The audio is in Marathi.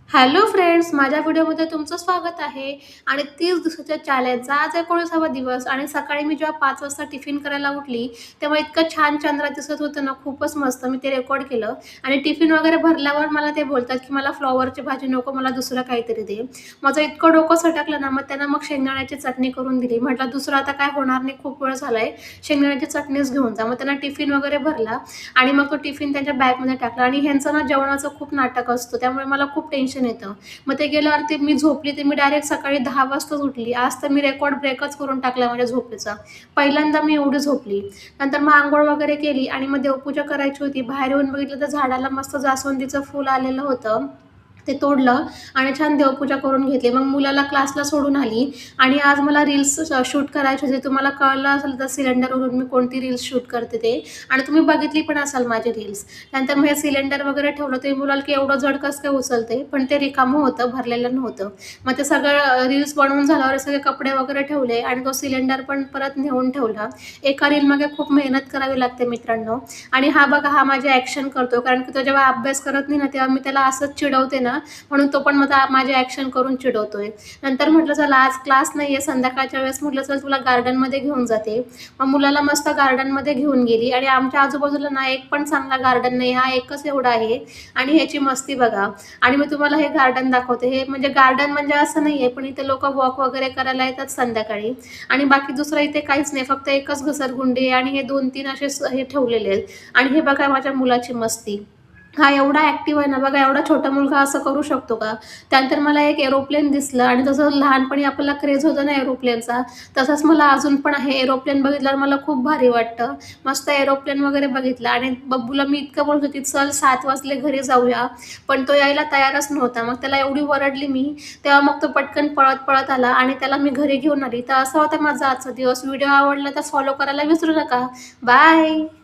हॅलो फ्रेंड्स, माझ्या व्हिडिओमध्ये तुमचं स्वागत आहे. आणि 30 दिवसाच्या चॅलेंजचा आज 19वा दिवस आणि सकाळी मी जेव्हा 5 वाजता टिफिन करायला उठली, तेव्हा इतकं छान चंद्र दिसत होतं ना, खूपच मस्त. मी ते रेकॉर्ड केलं आणि टिफिन वगैरे भरल्यावर मला ते बोलतात, की "मला फ्लॉवरची भाजी नको, मला दुसरं काहीतरी दे." माझं इतकं डोकं सटकलं ना, मग त्यांना शेंगदाण्याची चटणी करून दिली. म्हटलं, "दुसरं आता काय होणार नाही, खूप वेळ झालाय, शेंगदाण्याची चटणीच घेऊन जा." मग त्यांना टिफिन वगैरे भरला आणि मग तो टिफिन त्यांच्या बॅगमध्ये टाकला. आणि ह्यांचं ना जेवणाचं खूप नाटक असतं, त्यामुळे मला खूप टेन्शन येतं. मग ते गेल्यावरती मी झोपली, तर मी डायरेक्ट सकाळी 10 वाजताच उठली. आज तर मी रेकॉर्ड ब्रेकच करून टाकला माझ्या झोपेचा. पहिल्यांदा मी एवढी झोपली. नंतर मग अंघोळ वगैरे केली आणि मग देवपूजा करायची होती. बाहेर येऊन बघितलं तर झाडाला मस्त जास्वंदीचं फूल आलेलं होतं. ते तोडलं आणि छान देवपूजा करून घेतली. मग मुलाला क्लासला सोडून आली आणि आज मला रील्स शूट करायचे होते. तुम्हाला कळलं असेल तर सिलेंडरवरून मी कोणती रील्स शूट करते ते, आणि तुम्ही बघितली पण असाल माझी रील्स. त्यानंतर मग हे सिलेंडर वगैरे ठेवलं. ते बोलाल की एवढं जड कसं काय उचलते, पण ते रिकामं होतं, भरलेलं नव्हतं. मग ते सगळं रील्स बनवून झाल्यावर सगळे कपडे वगैरे ठेवले आणि तो सिलेंडर पण परत नेऊन ठेवला. एका रीलमागे खूप मेहनत करावी लागते मित्रांनो. आणि हा बघा, हा माझे ॲक्शन करतो, कारण की तो जेव्हा अभ्यास करत नाही ना, तेव्हा मी त्याला असंच चिडवते ना, म्हणून तो पण मला माझे ॲक्शन करून चिडवतोय. नंतर म्हटलं, चला आज क्लास नाही आहे, संध्याकाळच्या वेळेस म्हटलं चल तुला गार्डनमध्ये घेऊन जाते. मग मुलाला मस्त गार्डनमध्ये घेऊन गेली आणि आमच्या आजूबाजूला ना एक पण चांगला गार्डन नाही, हा एकच एवढा आहे. आणि ह्याची मस्ती बघा. आणि मी तुम्हाला हे गार्डन दाखवते. हे म्हणजे गार्डन म्हणजे असं नाही आहे, पण इथे लोकं वॉक वगैरे करायला येतात संध्याकाळी. आणि बाकी दुसरं इथे काहीच नाही, फक्त एकच घसरगुंडी आणि हे 2-3 असे हे ठेवलेले आहेत. आणि हे बघा माझ्या मुलाची मस्ती. हा एवढा ॲक्टिव्ह आहे ना बघा, एवढा छोटा मुलगा असं करू शकतो का? त्यानंतर मला एक एरोप्लेन दिसलं आणि जसं लहानपणी आपल्याला क्रेज होतं ना एरोप्लेनचा, तसंच मला अजून पण आहे. एरोप्लेन बघितल्यावर मला खूप भारी वाटतं. मस्त एरोप्लेन वगैरे बघितलं आणि बब्बूला मी इतकं बोलत होती, "चल 7 वाजले घरी जाऊया." पण तो यायला तयारच नव्हता. मग त्याला एवढी ओरडली मी, तेव्हा मग तो पटकन पळत-पळत आला आणि त्याला मी घरी घेऊन आली. तर असा होता माझा आजचा दिवस. व्हिडिओ आवडला तर फॉलो करायला विसरू नका. बाय.